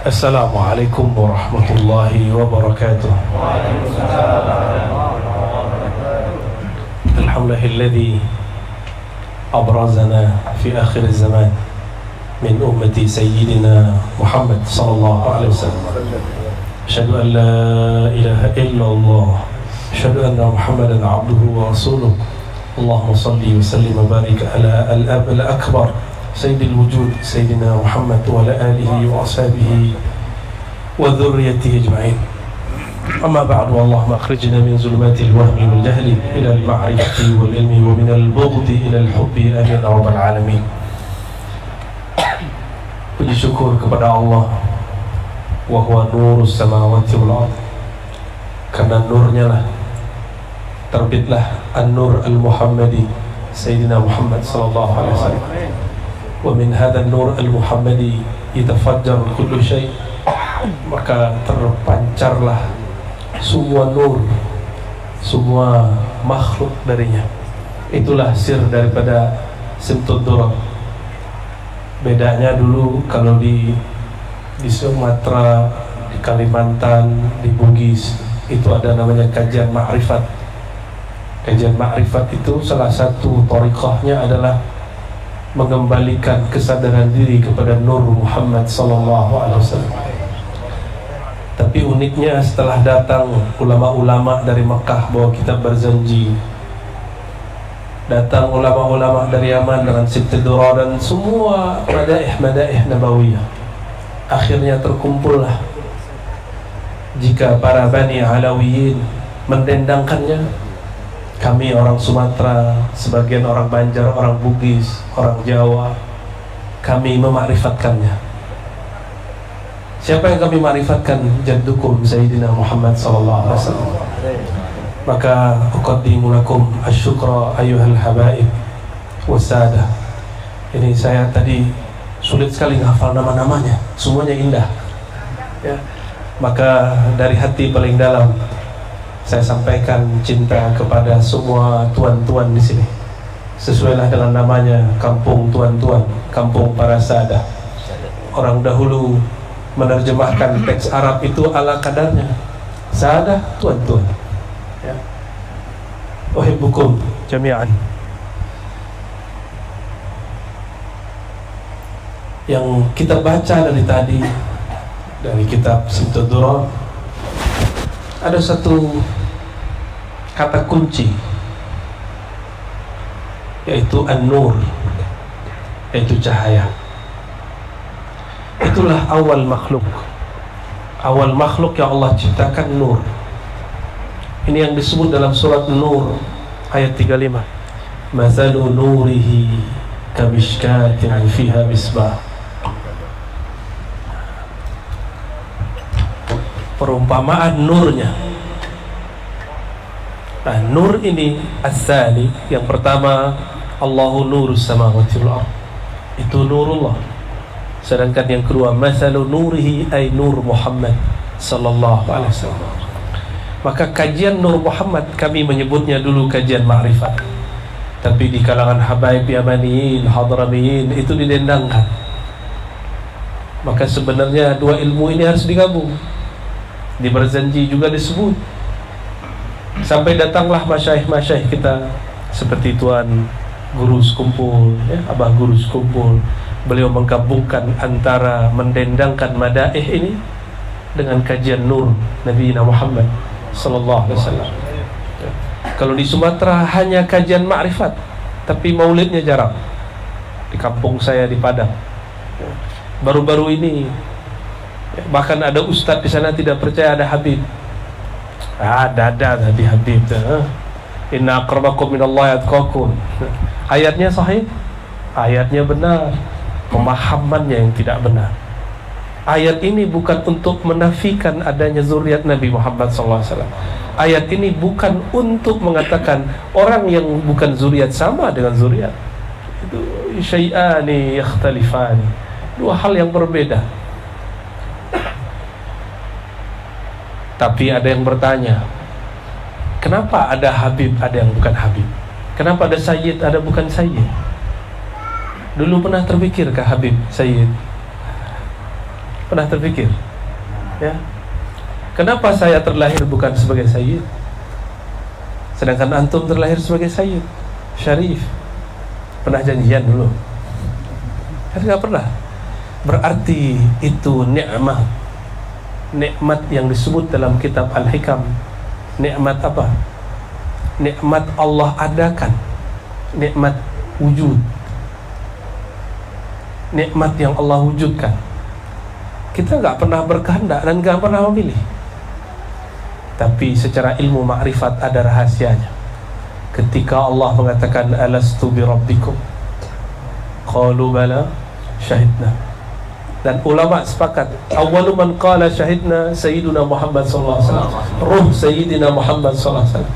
Assalamualaikum warahmatullahi wabarakatuh. Alhamdulillahilladzi abrazana fi akhir zaman min ummati sayyidina Muhammad sallallahu alaihi wasallam. Asyhadu an la ilaha illallah, asyhadu anna Muhammadan abduhu wa rasuluh. Allahumma salli wa sallim wa barik ala al-ab al-akbar sayyidil wujud sayyidina Muhammad wa ala alihi wa ashabihi wa dhurriyyatihi ajma'in. Amma ba'du, Allahumma akhrijna min zulumatil wahmi wal jahli ila al-ma'rifati wal ilmi wa min al-bughdi ila al-hubbi, amin ya rabbal alamin. Puji syukur kepada Allah, wa huwa nurus samawati wal ard. Karena nurnya lah terbitlah an-nur al-Muhammadi Sayyidina Muhammad sallallahu alaihi wasallam. Wa min hadha an-nur al-Muhammadi yatafajjar kullu syai'. Maka terpancarlah semua nur, semua makhluk darinya. Itulah sir daripada Simtud Durrah. Bedanya dulu kalau di Sumatera, di Kalimantan, di Bugis itu ada namanya kajian ma'rifat. Kajian ma'rifat itu salah satu thariqahnya adalah mengembalikan kesadaran diri kepada Nur Muhammad sallallahu alaihi wasallam. Tapi uniknya setelah datang ulama-ulama dari Mekah bawa kitab Barzanji, datang ulama-ulama dari Yaman dengan Simtud Durrah dan semua madaih nabawiyah, akhirnya terkumpullah jika para Bani Alawiyin mendendangkannya. Kami orang Sumatera, sebagian orang Banjar, orang Bugis, orang Jawa, kami memakrifatkannya. Siapa yang kami makrifatkan? Jaddukum Sayyidina Muhammad sallallahu alaihi wasallam. Maka uqaddimu lakum asyukra ayyuhal habaib wassadah. Ini saya tadi sulit sekali menghafal nama-namanya, semuanya indah ya. Maka dari hati paling dalam saya sampaikan cinta kepada semua tuan-tuan di sini. Sesuailah dengan namanya, kampung tuan-tuan, kampung para sadah. Orang dahulu menerjemahkan teks Arab itu ala kadarnya. Sadah, tuan-tuan. Ya. Uhibbukum jami'an. Yang kita baca dari tadi, dari kitab Simtud Durrah, ada satu kata kunci, yaitu an-nur, yaitu cahaya. Itulah awal makhluk. Awal makhluk yang Allah ciptakan nur. Ini yang disebut dalam surat Nur ayat 35. Mathalu nurihi kamishkatin fiha misbah. Perumpamaan nurnya. Nah, nur ini as-sali, yang pertama, Allahu nurus samawati wal ard. Itu nurullah. Sedangkan yang kedua, mathalu nurihi ay nur Muhammad sallallahu alaihi wasallam. Maka kajian Nur Muhammad kami menyebutnya dulu kajian ma'rifat. Tapi di kalangan habaib Yamaniyin, Hadramiyin itu didendangkan. Maka sebenarnya dua ilmu ini harus digabung. Di Barzanji juga disebut. Sampai datanglah masyaikh-masyaikh kita seperti Tuan Guru Sekumpul, ya, Abah Guru Sekumpul. Beliau menggabungkan antara mendendangkan madaih ini dengan kajian nur Nabi Muhammad sallallahu alaihi wasallam. Ya. Kalau di Sumatera hanya kajian ma'rifat, tapi maulidnya jarang. Di kampung saya di Padang, ya, baru-baru ini, ya, bahkan ada ustadz di sana tidak percaya ada Habib. Ada tadi Habib. Inna akramakum minallahi atqakum. Ayatnya sahih, ayatnya benar, pemahamannya yang tidak benar. Ayat ini bukan untuk menafikan adanya zuriat Nabi Muhammad SAW. Ayat ini bukan untuk mengatakan orang yang bukan zuriat sama dengan zuriat. Itu syai'ani yakhtalifani, dua hal yang berbeda. Tapi ada yang bertanya, kenapa ada Habib, ada yang bukan Habib? Kenapa ada Sayyid, ada bukan Sayyid? Dulu pernah terpikirkah Habib Sayyid? Pernah terpikir? Ya. Kenapa saya terlahir bukan sebagai Sayyid, sedangkan antum terlahir sebagai Sayyid Syarif? Pernah janjian dulu? Kan nggak pernah. Berarti itu nikmat. Nikmat yang disebut dalam kitab Al-Hikam. Nikmat apa? Nikmat Allah adakan. Nikmat wujud. Nikmat yang Allah wujudkan. Kita nggak pernah berkehendak dan nggak pernah memilih. Tapi secara ilmu ma'rifat ada rahasianya. Ketika Allah mengatakan alastu bi rabbikum, qalu bala syahidna. Dan ulama sepakat, awwalu man qala syahidna sayyiduna Muhammad sallallahu alaihi wasallam, ruh sayyidina Muhammad sallallahu alaihi wasallam.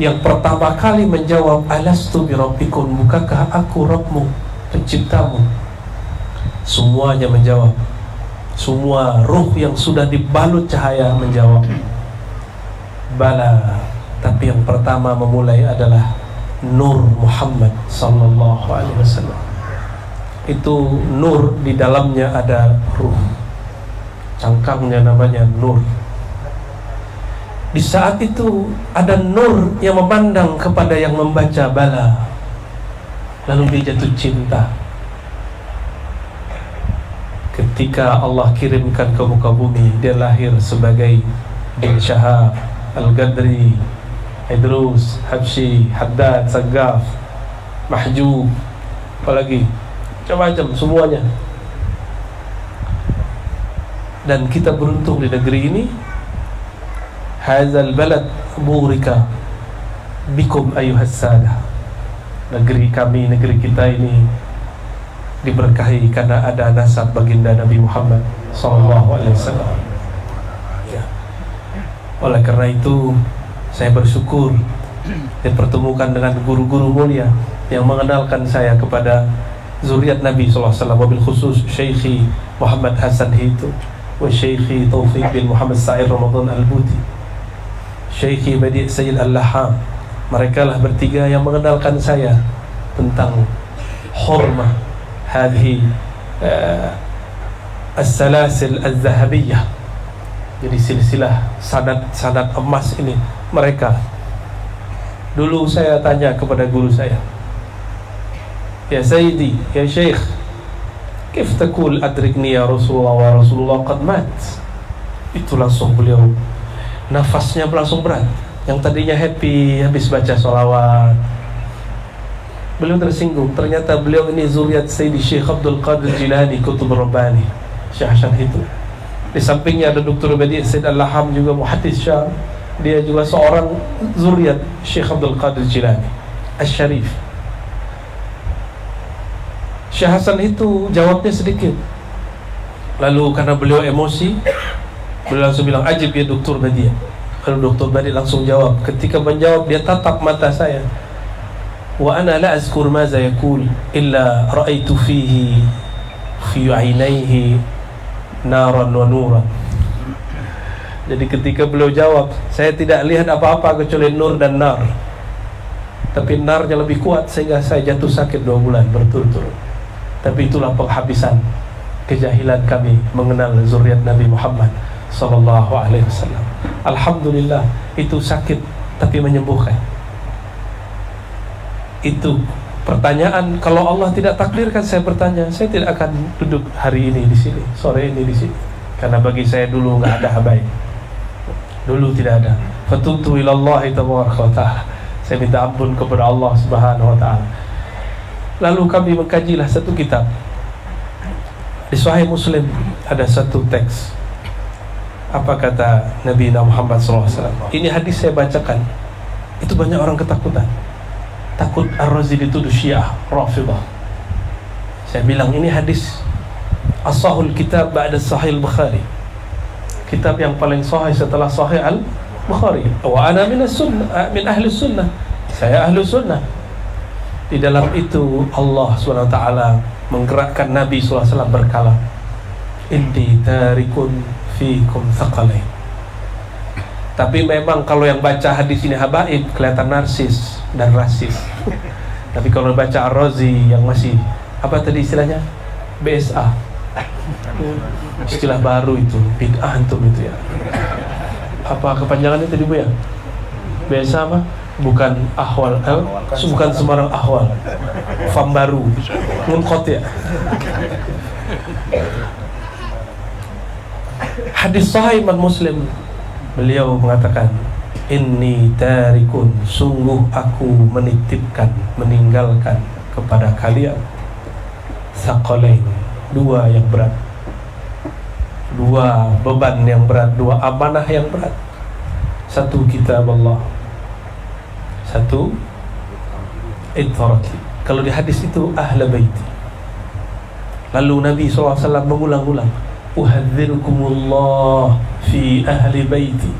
Yang pertama kali menjawab alastu bi rabbikum, bukankah aku Rabbmu, penciptamu? Semuanya menjawab. Semua ruh yang sudah dibalut cahaya menjawab bala. Tapi yang pertama memulai adalah Nur Muhammad sallallahu alaihi wasallam. Itu nur, di dalamnya ada ruh. Cangkangnya namanya nur. Di saat itu ada nur yang memandang kepada yang membaca bala. Lalu dia jatuh cinta. Ketika Allah kirimkan ke muka bumi, dia lahir sebagai bin Syahab, Al-Gadri, Idrus, Habsyi, Haddad, Saggaf, Mahjub, apalagi macam-macam semuanya. Dan kita beruntung di negeri ini. Hadzal balad burika bikum ayyuhas sadah. Negeri kami, negeri kita ini diberkahi karena ada nasab baginda Nabi Muhammad SAW. Ya. Oleh karena itu saya bersyukur dipertemukan dengan guru-guru mulia yang mengenalkan saya kepada zuriat Nabi SAW, wabil khusus Syekhi Muhammad Hasan Hitu wa Syekhi Taufiq bin Muhammad Sa'id Ramadan Al-Buti, Syekhi Badi' Sayyid Al-Laham. Mereka lah bertiga yang mengenalkan saya tentang hormah hadhi as-salasil az-zahabiyah. Jadi silsilah sanad emas ini mereka. Dulu saya tanya kepada guru saya, ya Sayyidi, ya Syekh, kif taqul adrikni ya Rasulullah wa Rasulullah qad mat? Itu langsung beliau nafasnya langsung berat. Yang tadinya happy habis baca sholawat, beliau tersinggung. Ternyata beliau ini zuriat Sayyidi Syekh Abdul Qadir Jilani Qutb Rabbani, Syekh Hasan itu. Di sampingnya ada Dr. Badi' Sayyid Al-Laham, juga muhaddits Syam. Dia juga seorang zuriat Syekh Abdul Qadir Jilani Asy-Syarif. Syekh Hasan itu jawabnya sedikit. Lalu karena beliau emosi, beliau langsung bilang, ajib ya Dr. Badi'. Lalu Dr. Badi' langsung jawab. Ketika menjawab, dia tatap mata saya. Wa ana la azkur maza yaqul illa ra'aitu fihi fi 'ainaihi naran wa nuran. Jadi ketika beliau jawab, saya tidak lihat apa-apa kecuali nur dan nar. Tapi narnya lebih kuat sehingga saya jatuh sakit 2 bulan berturut-turut. Tapi itulah penghabisan kejahilan kami mengenal zuriat Nabi Muhammad sallallahu alaihi wasallam. Alhamdulillah, itu sakit tapi menyembuhkan. Itu pertanyaan, kalau Allah tidak takdirkan saya bertanya, saya tidak akan duduk hari ini di sini, sore ini di sini. Karena bagi saya dulu nggak ada habaib. Dulu tidak ada. Fatubtu ilallahi tabaraka wa ta'ala. Saya minta ampun kepada Allah Subhanahu wa ta'ala. Lalu kami mengkajilah satu kitab. Di Sahih Muslim ada satu teks. Apa kata Nabi Muhammad SAW? Ini hadis saya bacakan. Itu banyak orang ketakutan. Takut Ar-Razi dituduh Syiah Rafidah. Saya bilang ini hadis as-sahul kitab ba'da Sahih Al-Bukhari. Kitab yang paling sahih setelah Sahih Al-Bukhari. Wa ana min ahli sunnah. Saya ahli sunnah. Di dalam itu Allah SWT menggerakkan Nabi SAW berkalam, inni tarikun fikum thaqalain. Tapi memang kalau yang baca hadis ini habaib kelihatan narsis dan rasis. Tapi kalau baca Ar-Razi yang masih Apa tadi istilahnya? BSA. Istilah baru itu, bid'ah antum itu ya. Apa kepanjangannya tadi Bu ya? BSA apa? Bukan ahwal, bukan sembarang ahwal. Fam baru, munkot ya. Hadis sahih Imam Muslim, beliau mengatakan, inni tarikun, sungguh aku menitipkan, meninggalkan kepada kalian thaqalain, dua yang berat, dua beban yang berat, dua amanah yang berat. Satu kitab Allah, satu itharati. Kalau di hadis itu ahla baiti. Lalu Nabi SAW mengulang-ulang, uhadzirukumullah fi ahli baiti.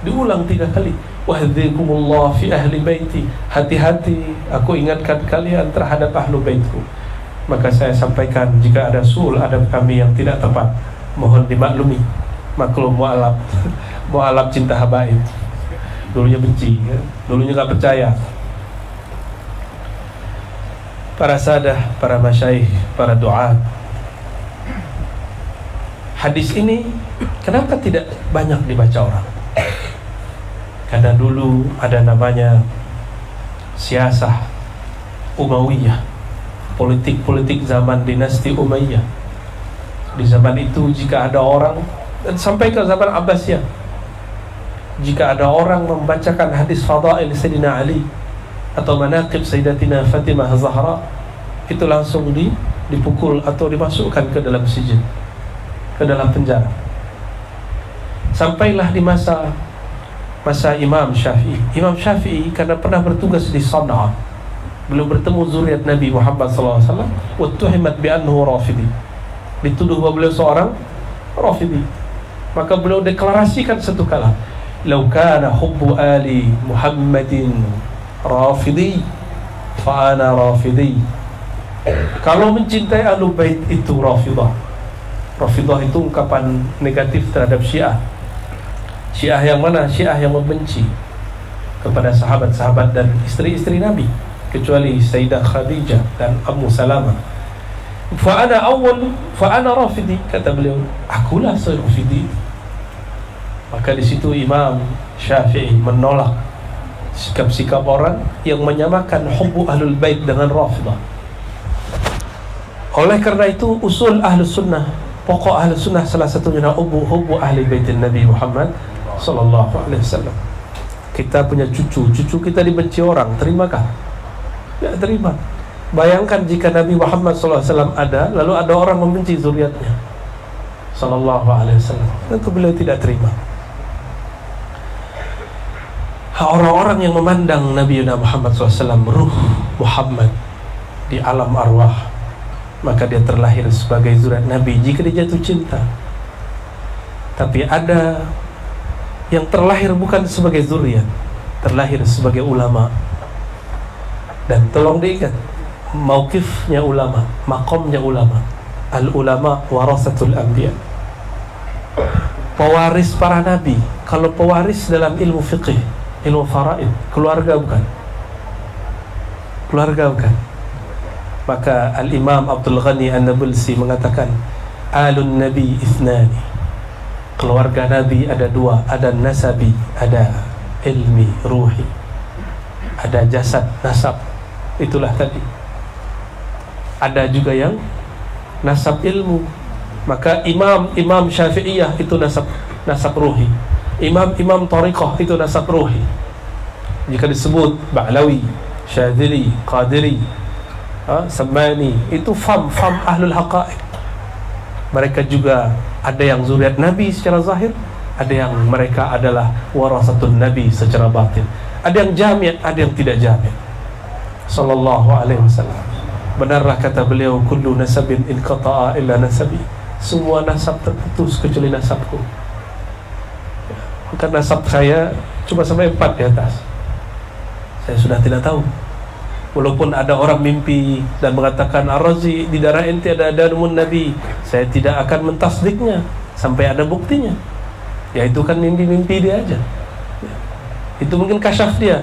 Diulang 3 kali, uhadzirukumullah fi ahli baiti. Hati-hati, aku ingatkan kalian terhadap ahlu baitku. Maka saya sampaikan, jika ada sul adab kami yang tidak tepat, mohon dimaklumi. Maklum mu'alaf mu'alaf cinta habaib. Dulunya benci ya? Dulunya gak percaya. Para sadah, para masyaikh, para du'at, hadis ini kenapa tidak banyak dibaca orang? Karena dulu ada namanya siasah Umayyah, politik-politik zaman dinasti Umayyah. Di zaman itu jika ada orang, dan sampai ke zaman Abbasiyah, jika ada orang membacakan hadis fadail Sayyidina Ali atau manaqib Sayyidatina Fatimah Zahra, itu langsung dipukul atau dimasukkan ke dalam sijin, ke dalam penjara. Sampailah di masa Imam Syafi'i. Imam Syafi'i karena pernah bertugas di San'a, beliau bertemu zuriat Nabi Muhammad SAW, wattuhimat bi'annahu rafidi, dituduh bahwa beliau seorang rafidi. Maka beliau deklarasikan satu kala, "Lau kana hubbu ali Muhammadin rafidi, fa ana rafidi." Kalau mencintai ahlu bait itu rafidah. Rafidah itu ungkapan negatif terhadap Syiah. Syiah yang mana? Syiah yang membenci kepada sahabat-sahabat dan istri-istri Nabi, kecuali Sayyidah Khadijah dan Ummu Salamah. Fa ana rafidi, kata beliau, akulah rafidi. Maka di situ Imam Syafi'i menolak sikap-sikap orang yang menyamakan hubbu ahlul bait dengan rafidah. Oleh karena itu usul ahlus sunnah, pokok ahlus sunnah salah satunya hubbu ahli baitin Nabi Muhammad sallallahu alaihi wasallam. Kita punya cucu kita dibenci orang, terimakah? Tidak terima. Bayangkan jika Nabi Muhammad SAW ada, lalu ada orang membenci zuriatnya sallallahu alaihi wasallam, tentu beliau tidak terima. Orang-orang yang memandang Nabi Muhammad SAW ruh Muhammad di alam arwah, maka dia terlahir sebagai zuriat Nabi jika dia jatuh cinta. Tapi ada yang terlahir bukan sebagai zuriat, terlahir sebagai ulama. Dan tolong diingat, mauqifnya ulama, maqamnya ulama. Al-ulama warasatul anbiya, pewaris para nabi. Kalau pewaris dalam ilmu fiqih, ilmu faraid, keluarga bukan. Keluarga bukan. Maka Al-Imam Abdul Ghani An-Nabulsi mengatakan, alun nabi ithnani, keluarga Nabi ada 2, ada nasabi, ada ilmi, ruhi, ada jasad, nasab, itulah tadi. Ada juga yang nasab ilmu. Maka Imam Syafi'iyah itu nasab ruhi, Imam Tariqah itu nasab ruhi. Jika disebut Ba'lawi, Syadzili, Qadiri, Samani, itu fam ahlul haqa'iq. Mereka juga ada yang zuriat Nabi secara zahir, ada yang mereka adalah warasatun Nabi secara batin. Ada yang jami', ada yang tidak jami'. Sallallahu alaihi wasallam. Benarlah kata beliau, kullu nasabin inqata'a illa nasabi. Semua nasab terputus kecuali nasabku. Bukan nasab saya cuma sampai 4 di atas. Saya sudah tidak tahu. Walaupun ada orang mimpi dan mengatakan Ar-Razi di darah ente ada danumun Nabi, saya tidak akan mentasdiknya sampai ada buktinya. Ya itu kan mimpi-mimpi dia aja. Itu mungkin kasyaf dia.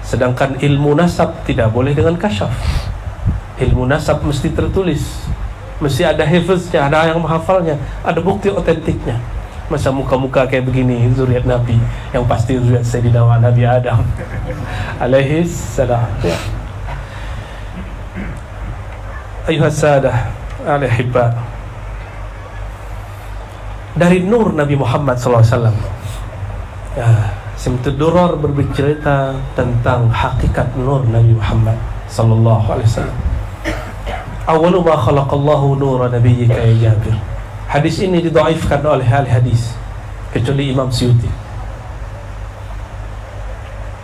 Sedangkan ilmu nasab tidak boleh dengan kasyaf. Ilmu nasab mesti tertulis, mesti ada hifznya, ada yang menghafalnya, ada bukti otentiknya. Masa muka-muka kayak begini zuriat Nabi, yang pasti zuriat Sayyidina Nabi Adam alaihi salam. Ya. Ayuhas sadah al-hibba, dari nur Nabi Muhammad SAW. Ya, Simtud Durar berbicara tentang hakikat nur Nabi Muhammad sallallahu alaihi wasallam. Awwalu ma khalaqallahu nura nabiyyika ya Jabir. Hadis ini didhaifkan oleh ahli hadis kecuali Imam Suyuti.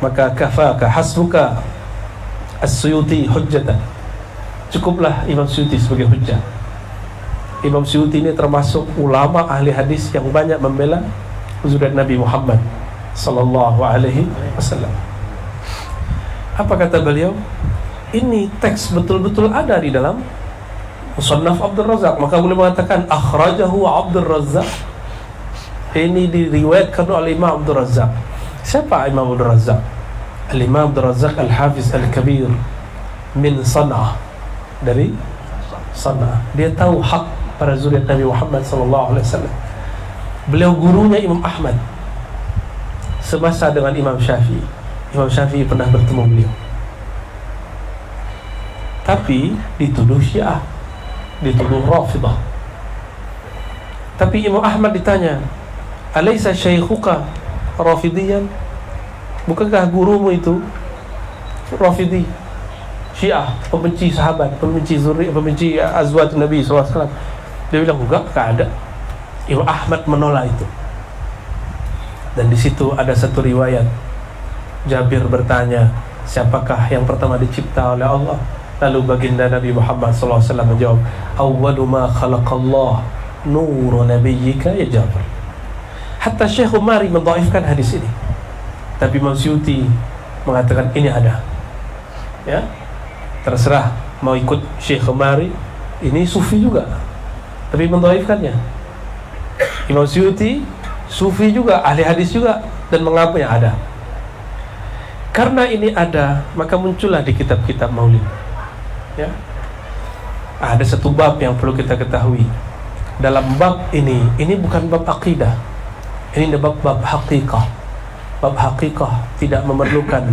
Maka kafaka hasbuka as-Suyuti hujjatan. Cukuplah Imam Suyuti sebagai hujjah. Imam Suyuti ini termasuk ulama ahli hadis yang banyak membela zuriat Nabi Muhammad sallallahu alaihi wasallam. Apa kata beliau? Ini teks betul-betul ada di dalam Musannaf Abdul Razzaq. Maka boleh mengatakan akhrajahu Abdul Razzaq. Ini diriwayatkan oleh Imam Abdul Razzaq. Siapa Imam Abdul Razzaq? Al-Imam Abdul Razzaq Al-Hafiz Al-Kabir min San'ah, dari San'ah. Dia tahu hak para zuriat Nabi Muhammad sallallahu alaihi wasallam. Beliau gurunya Imam Ahmad semasa dengan Imam Syafi'i. Imam Syafi'i pernah bertemu beliau, tapi dituduh Syiah, dituduh Rafidah. Tapi Imam Ahmad ditanya, "Alaysa syaikhuka Rafidiyan?" Bukankah gurumu itu Rafidi, Syiah, pembenci sahabat, pembenci zuriat, pembenci azwaj Nabi SAW? Dia bilang, enggak ada. Imam Ahmad menolak itu. Dan di situ ada satu riwayat, Jabir bertanya, siapakah yang pertama dicipta oleh Allah? Lalu baginda Nabi Muhammad SAW menjawab, awwalu ma khalaqallah nuru nabiyyika ya Jabir. Hatta Syekh Umari mendhaifkan hadis ini, tapi Imam Suyuti mengatakan ini ada. Ya, terserah mau ikut Syekh Umari, ini sufi juga, tapi mendhaifkannya. Imam Suyuti sufi juga, ahli hadis juga, dan mengapa yang ada? Karena ini ada, maka muncullah di kitab-kitab maulid. Ya, ada satu bab yang perlu kita ketahui. Dalam bab ini bukan bab akidah, ini bab hakikah. Bab hakikah tidak memerlukan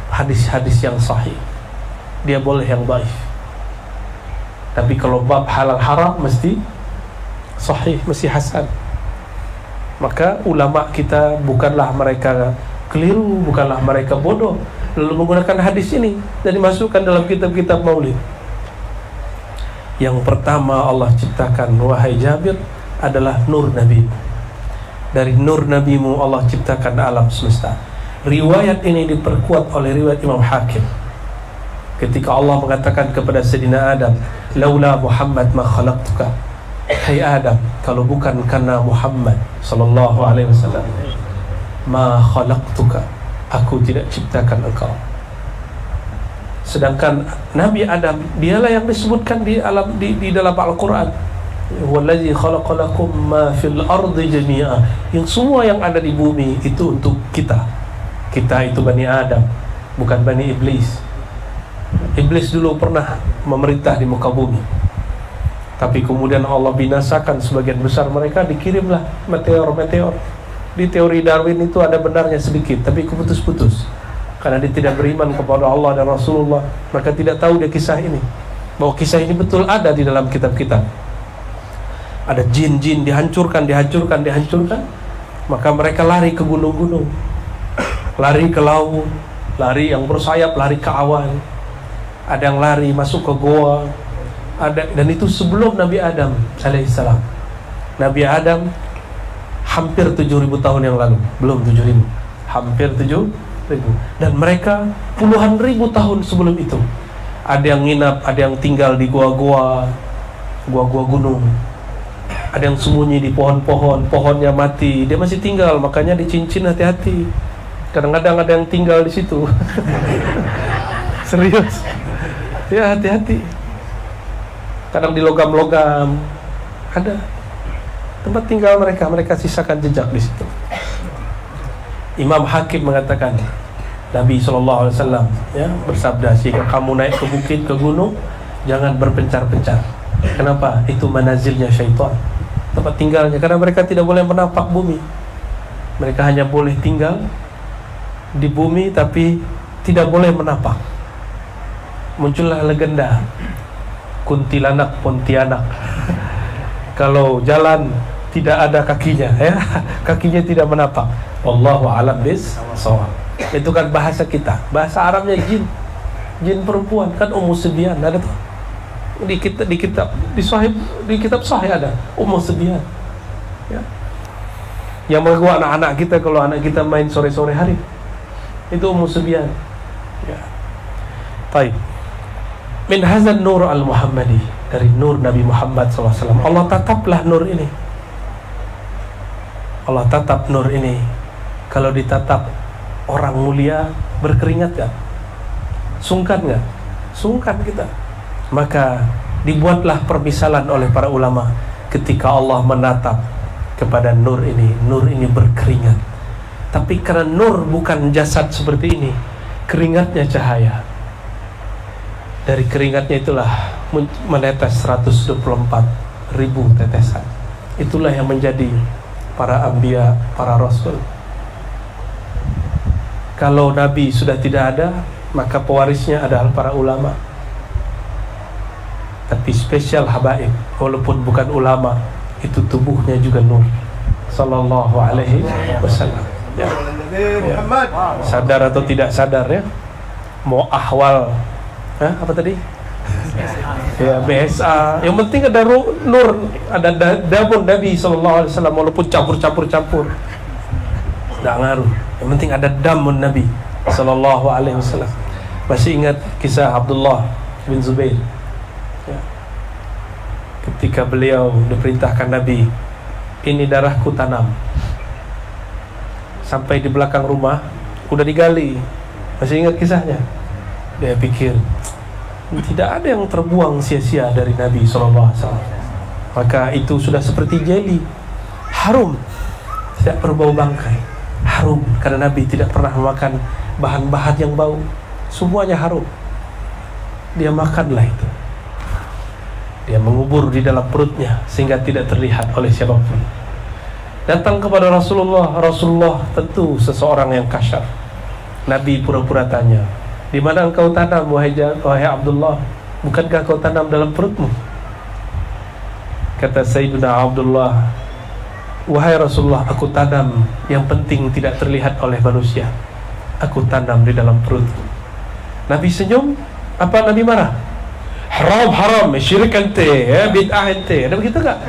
hadis-hadis yang sahih, dia boleh yang dhaif. Tapi kalau bab halal haram mesti sahih, mesti hasan. Maka ulama kita bukanlah mereka keliru, bukanlah mereka bodoh, lalu menggunakan hadis ini dan dimasukkan dalam kitab-kitab maulid. Yang pertama Allah ciptakan, wahai Jabir, adalah nur Nabi. Dari nur Nabimu Allah ciptakan alam semesta. Riwayat ini diperkuat oleh riwayat Imam Hakim. Ketika Allah mengatakan kepada Sayyidina Adam, laula Muhammad ma khalaqtuka. Hai Adam, kalau bukan karena Muhammad sallallahu alaihi wasallam, ma khalaqtuka, aku tidak ciptakan engkau. Sedangkan Nabi Adam, dialah yang disebutkan di dalam Al-Quran, wallazi khalaqalakum ma fil ardi jami'a, yang semua yang ada di bumi itu untuk kita. Kita itu Bani Adam, bukan Bani Iblis. Iblis dulu pernah memerintah di muka bumi, tapi kemudian Allah binasakan sebagian besar mereka, dikirimlah meteor-meteor. Di teori Darwin itu ada benarnya sedikit, tapi putus-putus. Karena dia tidak beriman kepada Allah dan Rasulullah, maka tidak tahu dia kisah ini, bahwa kisah ini betul ada di dalam kitab-kitab. Ada jin-jin dihancurkan, maka mereka lari ke gunung-gunung, lari ke laut, lari yang bersayap, lari ke awan. Ada yang lari masuk ke goa. Dan itu sebelum Nabi Adam alaihissalam. Nabi Adam hampir 7.000 tahun yang lalu, belum 7.000, hampir 7.000. Dan mereka puluhan ribu tahun sebelum itu, ada yang nginap, ada yang tinggal di gua-gua gunung, ada yang sembunyi di pohon-pohon, pohonnya mati, dia masih tinggal, makanya dicincin, hati-hati. Kadang-kadang ada yang tinggal di situ. Serius, ya hati-hati. Kadang di logam-logam ada tempat tinggal mereka sisakan jejak di situ. Imam Hakim mengatakan, Nabi SAW ya bersabda, jika kamu naik ke bukit, ke gunung, Jangan berpencar-pencar. Kenapa? Itu manazilnya syaitan, tempat tinggalnya. Karena mereka tidak boleh menapak bumi. Mereka hanya boleh tinggal di bumi, tapi tidak boleh menapak. Muncullah legenda kuntilanak Pontianak. Kalau jalan tidak ada kakinya, ya, kakinya tidak menapak. Wallahu a'lam bis-shawab. Itu kan bahasa kita. Bahasa Arabnya jin. Jin perempuan kan Ummu Sibyan, ada tuh. Di kitab sahih ada Ummu Sibyan. Ya. Yang mengganggu anak-anak kita kalau anak kita main sore-sore hari. Itu Ummu Sibyan. Ya. Baik. Min hazan nur al-Muhammadi, dari nur Nabi Muhammad SAW. Allah tataplah nur ini. Allah tatap nur ini. Kalau ditatap orang mulia berkeringat gak? Sungkan gak? Sungkan kita. Maka dibuatlah permisalan oleh para ulama ketika Allah menatap kepada nur ini berkeringat. Tapi karena nur bukan jasad seperti ini, keringatnya cahaya. Dari keringatnya itulah menetes 124.000 tetesan. Itulah yang menjadi para anbiya, para rasul. Kalau Nabi sudah tidak ada, maka pewarisnya adalah para ulama. Tapi spesial habaib, walaupun bukan ulama, itu tubuhnya juga nur. Sallallahu alaihi wasallam. Ya. Ya. Sadar atau tidak sadar, ya. Mau ahwal, apa tadi? Ya, BSA. Yang penting ada nur, ada damun Nabi sallallahu alaihi wasallam, walaupun campur. Tidak ngaruh. Yang penting ada damun Nabi sallallahu alaihi wasallam. Masih ingat kisah Abdullah bin Zubair? Ya. Ketika beliau diperintahkan Nabi, ini darahku tanam. Sampai di belakang rumah udah digali. Masih ingat kisahnya? Dia pikir tidak ada yang terbuang sia-sia dari Nabi SAW. Maka itu sudah seperti jeli, harum, tidak berbau bangkai. Harum karena Nabi tidak pernah memakan bahan-bahan yang bau. Semuanya harum. Dia makanlah itu. Dia mengubur di dalam perutnya sehingga tidak terlihat oleh siapapun. Datang kepada Rasulullah. Rasulullah tentu seseorang yang kasyaf. Nabi pura-pura tanya, di mana engkau tanam wahai Abdullah? Bukankah kau tanam dalam perutmu? Kata Sayyidina Abdullah, wahai Rasulullah, aku tanam, yang penting tidak terlihat oleh manusia. Aku tanam di dalam perutku. Nabi senyum. Apa Nabi marah? Haram, syirik ente, ya, bid'ah ente. Ada begitu enggak?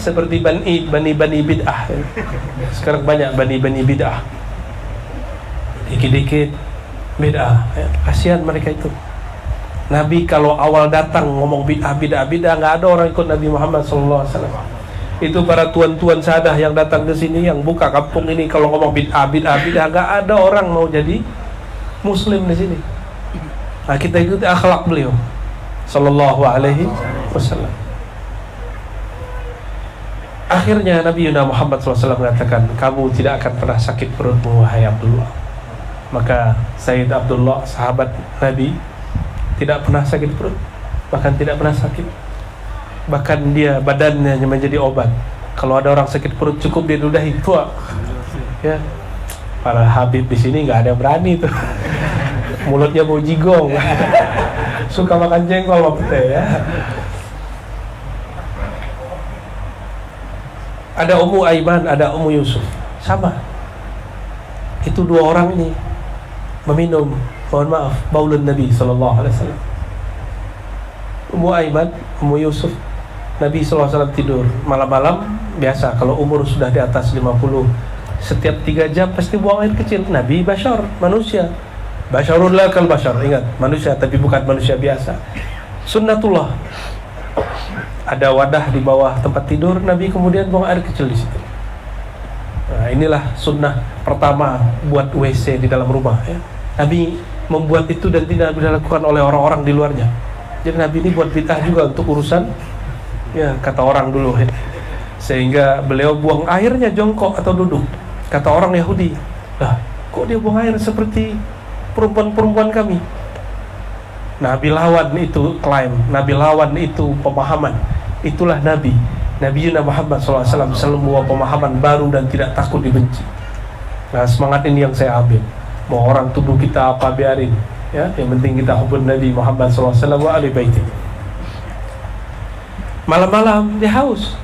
Seperti bani bid'ah. Sekarang banyak bani bid'ah. Dikit-dikit bid'ah, ya. Kasihan mereka itu. Nabi kalau awal datang ngomong bid'ah, nggak ada orang ikut Nabi Muhammad SAW. Itu para tuan-tuan sadah yang datang ke sini, yang buka kampung ini, kalau ngomong bid'ah, nggak ada orang mau jadi Muslim di sini. Nah, kita ikuti akhlak beliau Sallallahu Alaihi Wasallam. Akhirnya Nabi Muhammad SAW mengatakan, kamu tidak akan pernah sakit perutmu wahai Abdullah. Maka Sayyid Abdullah, sahabat Nabi, tidak pernah sakit perut, bahkan tidak pernah sakit. Bahkan dia badannya menjadi obat. Kalau ada orang sakit perut cukup dia ludahi, tua. Ya, para habib di sini nggak ada yang berani tuh. Mulutnya bau jigong. Suka makan jengkol waktu ya. Ada Ummu Aiman, ada Ummu Yusuf, sama. Itu dua orang ini meminum, mohon maaf, baulun Nabi SAW. Ummu Aiman, Ummu Yusuf, Nabi SAW tidur malam-malam. Biasa kalau umur sudah di atas 50, setiap 3 jam pasti buang air kecil. Nabi bashar, manusia. Basharul lakal bashar, ingat, manusia tapi bukan manusia biasa. Sunnatullah. Ada wadah di bawah tempat tidur, Nabi kemudian buang air kecil di situ. Nah, inilah sunnah pertama buat WC di dalam rumah, ya. Nabi membuat itu dan tidak dilakukan oleh orang-orang di luarnya. Jadi Nabi ini buat bid'ah juga untuk urusan, ya, kata orang dulu, ya. Sehingga beliau buang airnya jongkok atau duduk. Kata orang Yahudi, lah kok dia buang air seperti perempuan-perempuan kami? Nabi lawan itu klaim, Nabi lawan itu pemahaman. Itulah Nabi Yuna Muhammad SAW selalu membawa pemahaman baru dan tidak takut dibenci. Nah, semangat ini yang saya ambil. Mau orang tuduh kita apa, biarin ya, yang penting kita hubung Nabi Muhammad SAW wa ahli baiti. Malam-malam dia haus,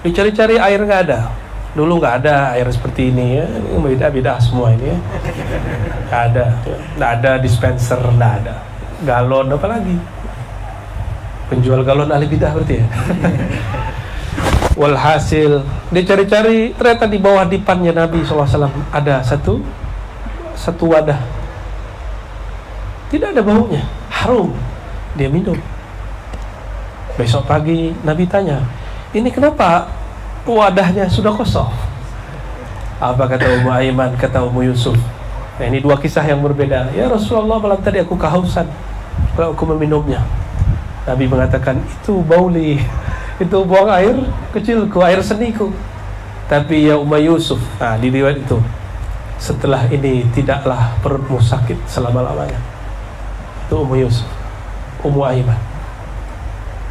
dicari-cari air nggak ada. Dulu nggak ada air seperti ini ya, beda-beda semua ini ya. Nggak ada dispenser, nggak ada galon, apalagi penjual galon ahli bidah berarti ya. Walhasil dia cari-cari, ternyata di bawah dipannya Nabi SAW ada satu wadah, tidak ada baunya, harum. Dia minum. Besok pagi Nabi tanya, ini kenapa wadahnya sudah kosong? Apa kata Ummu Aiman, kata Ummu Yusuf? Nah, ini dua kisah yang berbeda. Ya Rasulullah, malam tadi aku kehausan, kalau aku meminumnya. Nabi mengatakan, itu bauli, itu buang air kecilku, air seniku. Tapi ya Ummu Yusuf, nah di riwayat itu, setelah ini tidaklah perutmu sakit selama-lamanya. Itu Ummu Yusuf, Ummu Aiman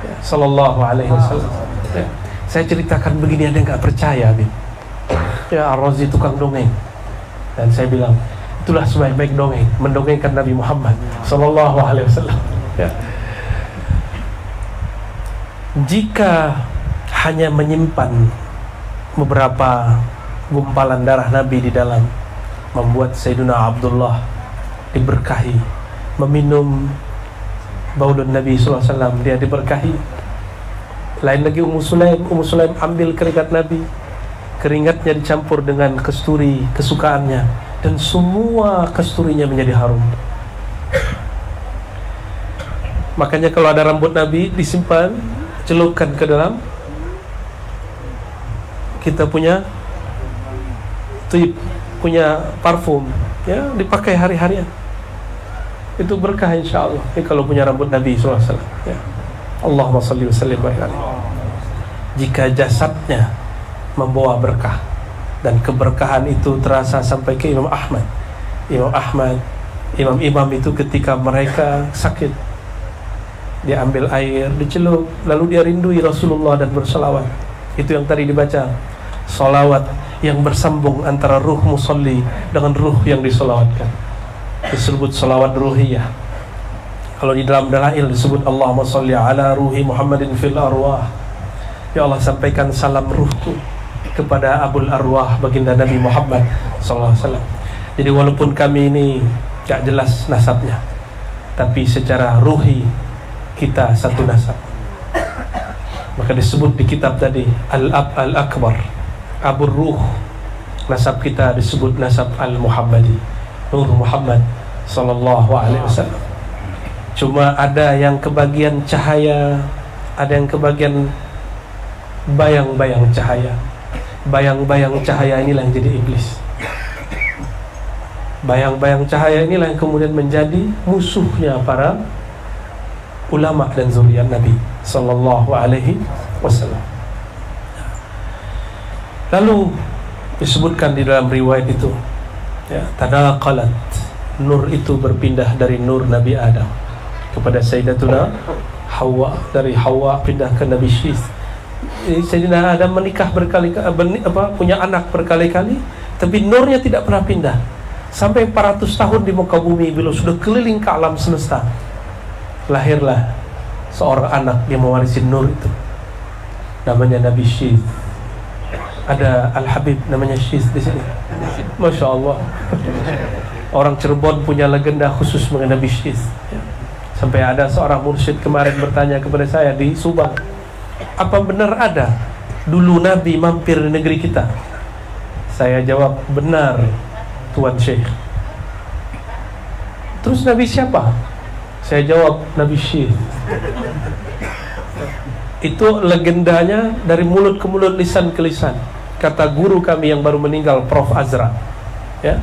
ya, Sallallahu Alaihi Wasallam ya. Saya ceritakan begini, ada yang gak percaya Bin. Ya Ar-Razi tukang dongeng. Dan saya bilang, itulah sebaik-baik dongeng, mendongengkan Nabi Muhammad Sallallahu Alaihi Wasallam ya. Jika hanya menyimpan beberapa gumpalan darah Nabi di dalam, membuat Sayyidina Abdullah diberkahi, meminum baulun Nabi SAW, dia diberkahi. Lain lagi Ummu Sulaim ambil keringat Nabi, keringatnya dicampur dengan kesturi kesukaannya, dan semua kesturinya menjadi harum. Makanya kalau ada rambut Nabi disimpan, celupkan ke dalam, kita punya punya parfum ya, dipakai hari-harian, itu berkah insyaallah. Kalau punya rambut Nabi SAW ya. Allahumma salli wa sallim wa barik. Jika jasadnya membawa berkah, dan keberkahan itu terasa sampai ke Imam Ahmad. Imam-imam itu ketika mereka sakit, dia ambil air, dicelup, lalu dia rindui Rasulullah dan bersalawat. Itu yang tadi dibaca, salawat yang bersambung antara ruh musalli dengan ruh yang disolawatkan, disebut salawat ruhiyah. Kalau di dalam dalail disebut Allahumma salli ala ruhi Muhammadin fil arwah. Ya Allah, sampaikan salam ruhku kepada Abul Arwah, baginda Nabi Muhammad SAW. Jadi walaupun kami ini gak jelas nasabnya, tapi secara ruhi kita satu nasab. Maka disebut di kitab tadi Al-Ab Al-Akbar, Abur Ruh. Nasab kita disebut nasab Al-Muhammadi, Nur Muhammad Sallallahu Alaihi Wasallam. Cuma ada yang kebagian cahaya, ada yang kebagian bayang-bayang cahaya. Bayang-bayang cahaya inilah yang jadi iblis. Bayang-bayang cahaya inilah yang kemudian menjadi musuhnya para ulama dan zuriat Nabi Sallallahu Alaihi Wasallam. Lalu disebutkan di dalam riwayat itu ya, tanaqalat, nur itu berpindah dari nur Nabi Adam kepada Sayyidatuna Hawa, dari Hawa pindah ke Nabi Syith. Sayyidina Adam menikah berkali-kali, punya anak berkali-kali, tapi nurnya tidak pernah pindah. Sampai 400 tahun di muka bumi, bila sudah keliling ke alam semesta, lahirlah seorang anak yang mewarisi nur itu, namanya Nabi Syith. Ada Al-Habib namanya Syith di sini. Masya Allah. Orang Cirebon punya legenda khusus mengenai Nabi Syith. Sampai ada seorang mursyid kemarin bertanya kepada saya di Subang, apa benar ada dulu Nabi mampir di negeri kita? Saya jawab, benar Tuan Syekh. Terus Nabi siapa? Saya jawab, Nabi Syith. Itu legendanya dari mulut ke mulut, lisan ke lisan. Kata guru kami yang baru meninggal, Prof. Azra ya,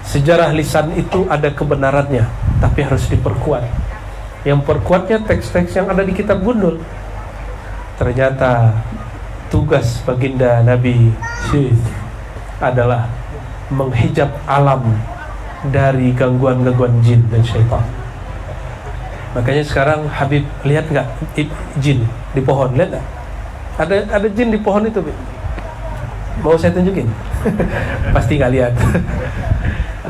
sejarah lisan itu ada kebenarannya, tapi harus diperkuat. Yang perkuatnya teks-teks yang ada di kitab Gundul. Ternyata tugas baginda Nabi Syith adalah menghijab alam dari gangguan-gangguan jin dan syaitan. Makanya sekarang Habib lihat nggak jin di pohon, lihat nggak? Ada jin di pohon itu, mau saya tunjukin? Pasti nggak lihat.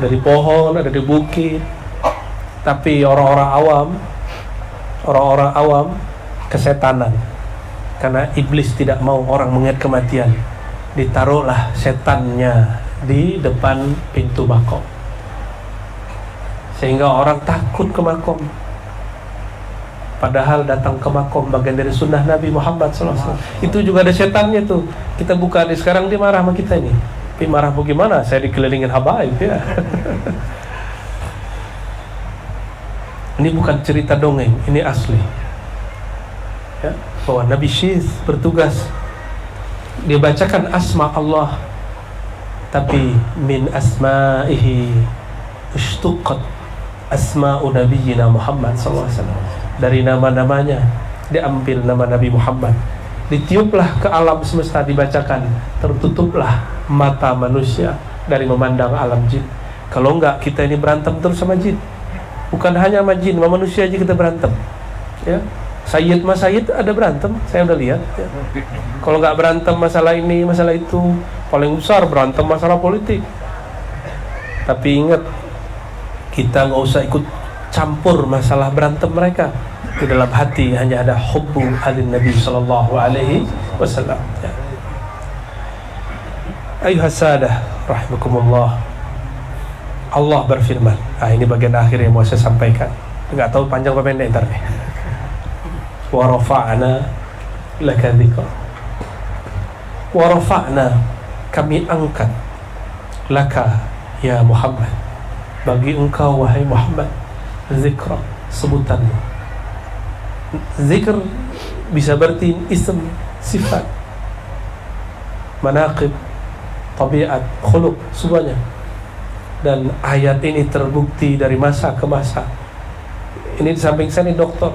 Ada di pohon, ada di bukit. Tapi orang-orang awam kesetanan, karena iblis tidak mau orang mengingat kematian. Ditaruhlah setannya di depan pintu makom, sehingga orang takut ke makom. Padahal datang ke makom bagian dari sunnah Nabi Muhammad SAW. Itu juga ada setannya tuh. Kita buka di sekarang, dia marah sama kita ini. Tapi marah bagaimana? Saya dikelilingin habaib ya. Ini bukan cerita dongeng, ini asli. Ya, bahwa Nabi Syith bertugas, dia bacakan asma Allah, tapi min asma'ihi ushtuqat asma'u nabiyyina Muhammad SAW. Dari nama-namanya diambil nama Nabi Muhammad, ditiuplah ke alam semesta, dibacakan, tertutuplah mata manusia dari memandang alam jin. Kalau enggak, kita ini berantem terus sama jin. Bukan hanya sama jin, sama manusia aja kita berantem ya. Sayyid mas Sayyid ada berantem, saya udah lihat ya. Kalau nggak berantem masalah ini, masalah itu, paling besar berantem masalah politik. Tapi ingat, kita nggak usah ikut campur masalah berantem mereka. Di dalam hati hanya ada hubbu alin Nabi sallallahu alaihi wasallam ya. Ayuhas sadah rahimakumullah, Allah berfirman. Ini bagian akhir yang mau saya sampaikan. Nggak tahu panjang apa pendek ntar nih. Wa rafa'na laka dzikra. Wa rafa'na, kami angkat, laka ya Muhammad, bagi engkau wahai Muhammad, zikra, sebutanmu. Zikr bisa berarti ism, sifat, manaqib, tabiat, khuluq, semuanya. Dan ayat ini terbukti dari masa ke masa. Ini di samping saya ini Dr.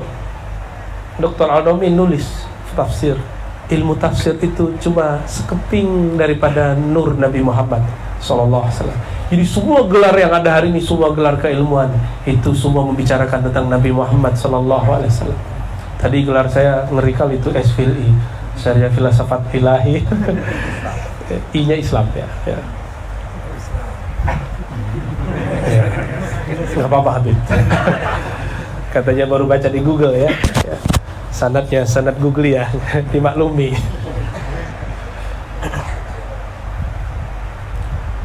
Al-Nomi nulis tafsir. Ilmu tafsir itu cuma sekeping daripada nur Nabi Muhammad SAW. Jadi semua gelar yang ada hari ini, semua gelar keilmuan, itu semua membicarakan tentang Nabi Muhammad SAW. Tadi gelar saya ngeri kali itu SFILI, Syariah Filsafat Ilahi. I-nya Islam ya. Nggak apa-apa Habib. Katanya baru baca di Google ya. Sanadnya sanad Google ya, dimaklumi.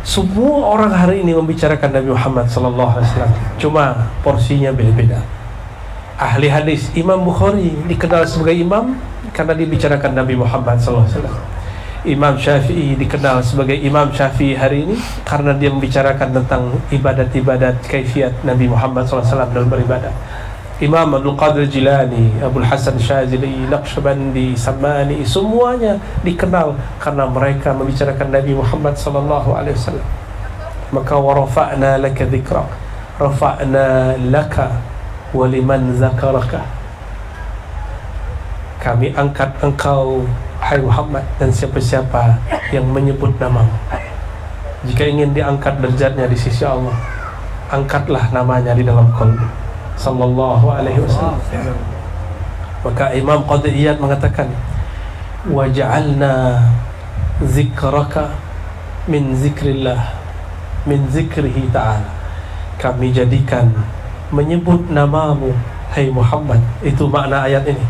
Semua orang hari ini membicarakan Nabi Muhammad SAW, cuma porsinya beda-beda. Ahli hadis Imam Bukhari dikenal sebagai imam karena dibicarakan Nabi Muhammad SAW. Imam Syafi'i dikenal sebagai Imam Syafi'i hari ini karena dia membicarakan tentang ibadat-ibadat kaifiat Nabi Muhammad SAW dalam beribadah. Imam Abdul Qadir Jilani, Abdul Hasan Syazili, Naqsyabandi, Samani, semuanya dikenal karena mereka membicarakan Nabi Muhammad SAW. Maka warafa'na laka dzikrak, rafa'na laka waliman zakaraka, kami angkat engkau hai Muhammad dan siapa-siapa yang menyebut namamu. Jika ingin diangkat derajatnya di sisi Allah, angkatlah namanya di dalam qalbi sallallahu alaihi wasallam. Maka Imam Qadhi Iyad mengatakan, waja'alna zikraka min zikrillah, min zikrihi ta'ala, kami jadikan menyebut namamu hai Muhammad, itu makna ayat ini,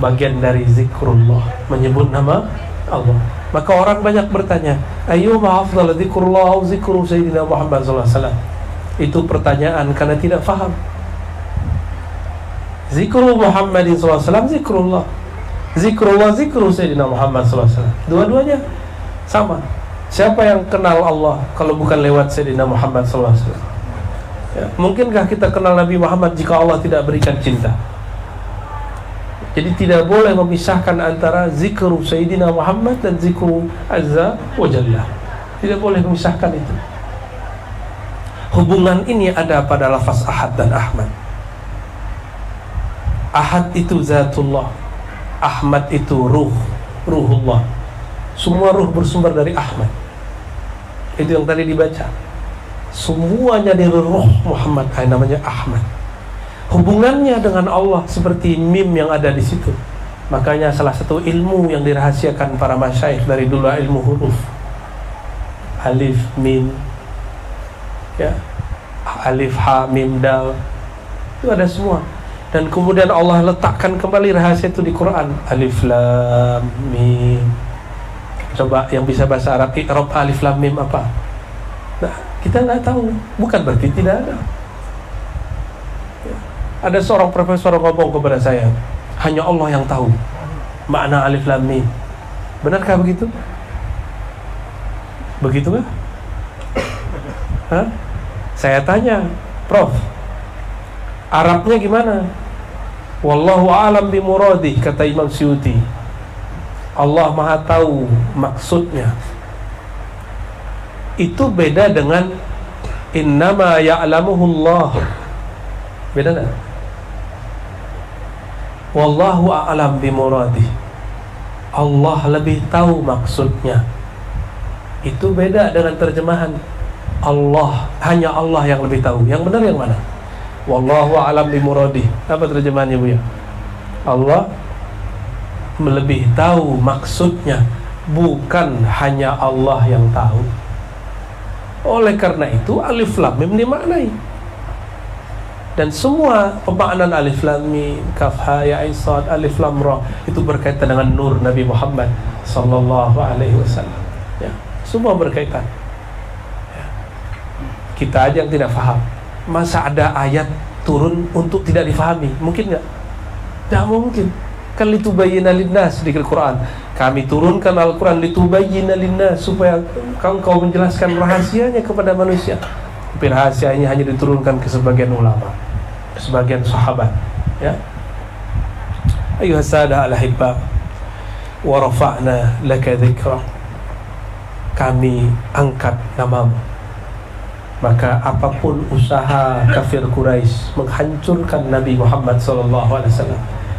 bagian dari zikrullah, menyebut nama Allah. Maka orang banyak bertanya, ayyuma afdal zikrullah atau zikru Sayyidina Muhammad SAW? Itu pertanyaan karena tidak faham. Zikrul Muhammadin SAW, zikrullah. Zikrullah, zikru Sayyidina Muhammad SAW. Dua-duanya sama. Siapa yang kenal Allah kalau bukan lewat Sayyidina Muhammad SAW? Ya, mungkinkah kita kenal Nabi Muhammad jika Allah tidak berikan cinta? Jadi tidak boleh memisahkan antara zikru Sayyidina Muhammad dan zikru Azza wa Jalla. Tidak boleh memisahkan itu. Hubungan ini ada pada lafaz Ahad dan Ahmad. Ahad itu zatullah, Ahmad itu ruhullah. Semua ruh bersumber dari Ahmad. Itu yang tadi dibaca. Semuanya dari ruh Muhammad, namanya Ahmad. hubungannya dengan Allah seperti mim yang ada di situ. Makanya salah satu ilmu yang dirahasiakan para masyayikh dari dulu ilmu huruf. Alif, mim, ya, alif, ha, mim, dal, itu ada semua. Dan kemudian Allah letakkan kembali rahasia itu di Quran. Alif, lam, mim. Coba yang bisa bahasa Arab, i'rab alif, lam, mim apa? Nah, kita nggak tahu. Bukan berarti tidak ada. Ada seorang profesor ngomong kepada saya, hanya Allah yang tahu makna alif lam mim. Benarkah begitu? Begitu nggak? Hah? Saya tanya, Prof, Arabnya gimana? Wallahu a'lam bimuradih, kata Imam Suyuti. Allah Maha tahu maksudnya. Itu beda dengan innama ya'lamuhullah. Beda nggak? Wallahu a'lam bimuradih, Allah lebih tahu maksudnya. Itu beda dengan terjemahan Allah, hanya Allah yang lebih tahu. Yang benar yang mana? Wallahu a'lam bimuradih. Apa terjemahannya, Bu ya? Allah lebih tahu maksudnya, bukan hanya Allah yang tahu. Oleh karena itu alif lam mim dimaknai. Dan semua pemaknaan alif lam mim, kaf ha ya ain sad, alif lam ra itu berkaitan dengan nur Nabi Muhammad sallallahu alaihi wasallam. Ya, semua berkaitan. Ya. Kita aja yang tidak faham. Masa ada ayat turun untuk tidak difahami? Mungkin enggak? Tidak mungkin. Kan litubayyana linnas di Al-Qur'an. Kami turunkan Al-Qur'an litubayyana linnas supaya kau menjelaskan rahasianya kepada manusia. Tapi rahasianya hanya diturunkan ke sebagian ulama, sebagian sahabat, ya. Ayuhas sadah al-ahibba, wa rafa'na laka dzikra. Kami angkat namamu. Maka apapun usaha kafir Quraisy menghancurkan Nabi Muhammad SAW,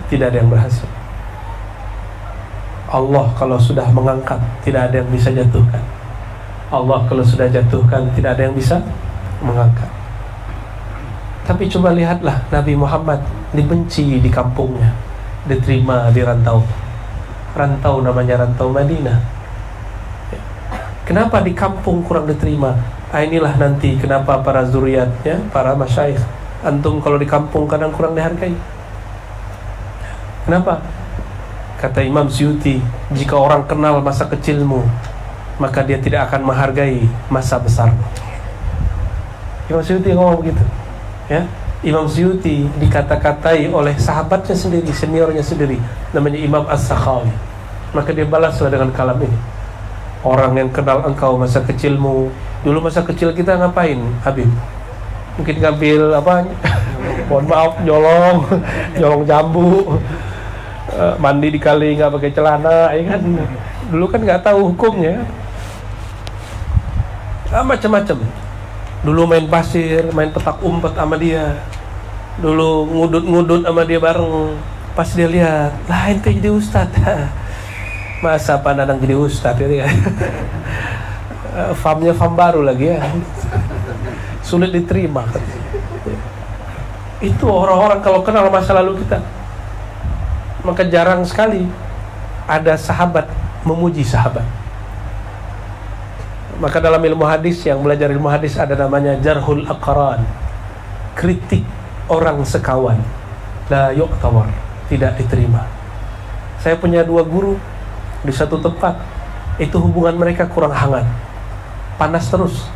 tidak ada yang berhasil. Allah kalau sudah mengangkat, tidak ada yang bisa jatuhkan. Allah kalau sudah jatuhkan, tidak ada yang bisa mengangkat. Tapi coba lihatlah, Nabi Muhammad dibenci di kampungnya, diterima di rantau. Rantau namanya rantau Madinah. Kenapa di kampung kurang diterima? Inilah nanti kenapa para zuriat, ya, para masyayikh, antum kalau di kampung kadang kurang dihargai. Kenapa? Kata Imam Suyuti, jika orang kenal masa kecilmu, maka dia tidak akan menghargai masa besarmu. Imam Suyuti ngomong begitu, ya. Imam Suyuti dikata-katai oleh sahabatnya sendiri, seniornya sendiri, namanya Imam As-Sakhawi. Maka dia balaslah dengan kalam ini. Orang yang kenal engkau masa kecilmu, dulu masa kecil kita ngapain, Habib? Mungkin ngambil apa? Mohon maaf, nyolong jambu, mandi di kali nggak pakai celana, ya kan? Dulu kan nggak tahu hukumnya, macam-macam. Dulu main pasir, main petak umpet sama dia. Dulu ngudut-ngudut sama dia bareng. Pas dia lihat, lah ente jadi ustadz. Masa Pandanang jadi ustadz ya? Famnya fam baru lagi ya. Sulit diterima. Itu orang-orang kalau kenal masa lalu kita. Maka jarang sekali ada sahabat memuji sahabat. Maka dalam ilmu hadis, yang belajar ilmu hadis ada namanya jarhul aqran, kritik orang sekawan, la yu'tawar, tidak diterima. Saya punya dua guru di satu tempat, itu hubungan mereka kurang hangat, panas terus,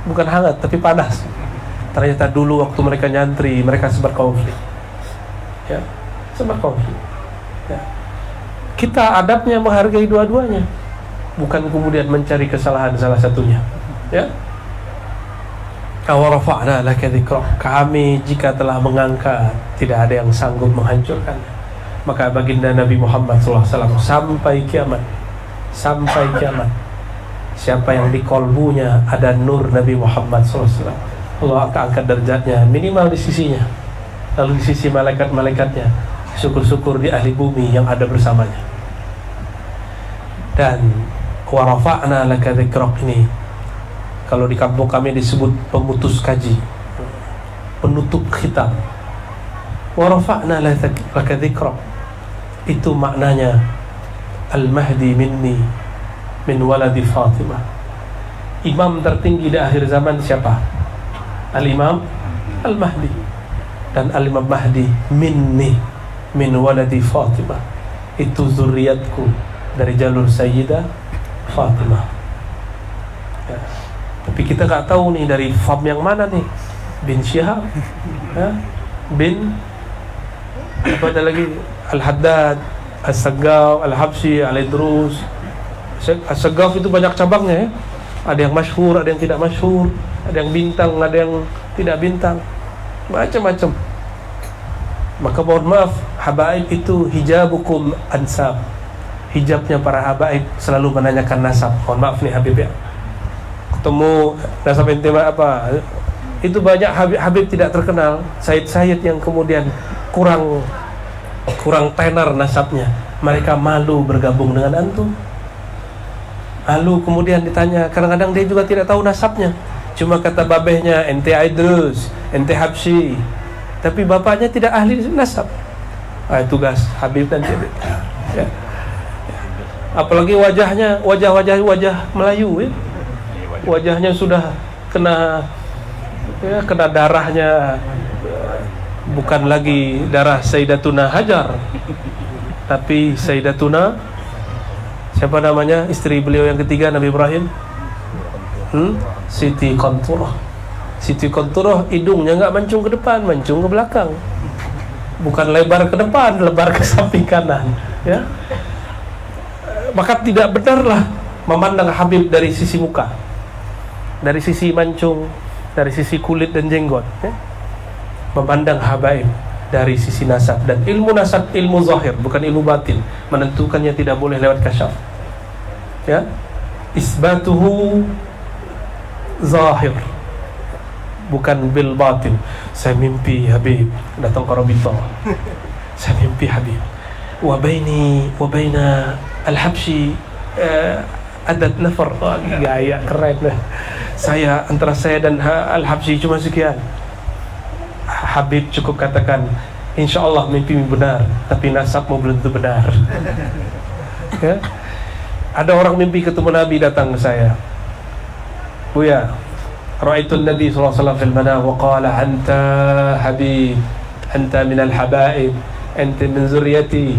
bukan hangat tapi panas. Ternyata dulu waktu mereka nyantri, mereka sempat konflik, ya, sempat konflik. Ya. Kita adabnya menghargai dua-duanya, bukan kemudian mencari kesalahan salah satunya, ya. Awarafa'na laka dzikra. Kami jika telah mengangkat, tidak ada yang sanggup menghancurkannya. Maka baginda Nabi Muhammad SAW sampai kiamat, siapa yang di kolbunya ada nur Nabi Muhammad SAW, Allah akan angkat derajatnya minimal di sisinya, lalu di sisi malaikat-malaikatnya, syukur-syukur di ahli bumi yang ada bersamanya. Dan warafa'na laka dzikrak ini, kalau di kampung kami disebut pemutus kaji, penutup khitam. wa rafa'na laka dzikrak. Itu maknanya Al-Mahdi minni min waladi Fatimah. Imam tertinggi di akhir zaman siapa? Al-Imam Al-Mahdi. Dan Al-Imam Mahdi minni min waladi Fatimah. Itu zuriatku dari jalur Sayyidah Fatimah. Ya. Tapi kita nggak tahu nih dari fam yang mana nih. Bin Syihab, ya? Bin apa ada lagi, Al-Haddad, As-Saggaf, Al-Habsyi, Al-Idrus. As-Saggaf itu banyak cabangnya ya. Ada yang masyhur, ada yang tidak masyhur, ada yang bintang, ada yang tidak bintang, macam-macam. Maka mohon maaf, habaib itu hijabukum ansab. Hijabnya para habaib selalu menanyakan nasab. Mohon maaf nih Habib ya, ketemu nasab ente apa, itu banyak Habib tidak terkenal, Sayyid yang kemudian kurang tenar nasabnya. Mereka malu bergabung dengan antum. Lalu kemudian ditanya, kadang-kadang dia juga tidak tahu nasabnya. Cuma kata babehnya, ente Idrus, ente Habsyi, tapi bapaknya tidak ahli nasab. Tugas Habib nanti ya. Apalagi wajah Melayu ya. Wajahnya sudah kena darahnya, bukan lagi darah Sayyidatuna Hajar, tapi Sayyidatuna siapa namanya, istri beliau yang ketiga Nabi Ibrahim, Siti Qanturah. Siti Qanturah hidungnya nggak mancung ke depan, mancung ke belakang, bukan lebar ke depan, lebar ke samping kanan ya. Maka tidak benarlah memandang Habib dari sisi muka, dari sisi mancung, dari sisi kulit dan jenggot ya. Memandang habaib dari sisi nasab. Dan ilmu nasab ilmu zahir, bukan ilmu batin. Menentukannya tidak boleh lewat kasyaf ya. Isbatuhu zahir, bukan bil batin. Saya mimpi Habib datang ke Rabita, saya mimpi Habib, wa baina Al-Habsyi adat nafar. Gaya keren lah. Antara saya dan Al-Habsyi cuma sekian. Habib cukup katakan, insya Allah mimpi benar, tapi nasabmu belum tentu benar ya. Ada orang mimpi ketemu Nabi, datang ke saya, Buya, ra'aitul Nabi sallallahu alaihi wasallam fil manam wa qala anta Habib, anta minal habaib, anta min zurriyati.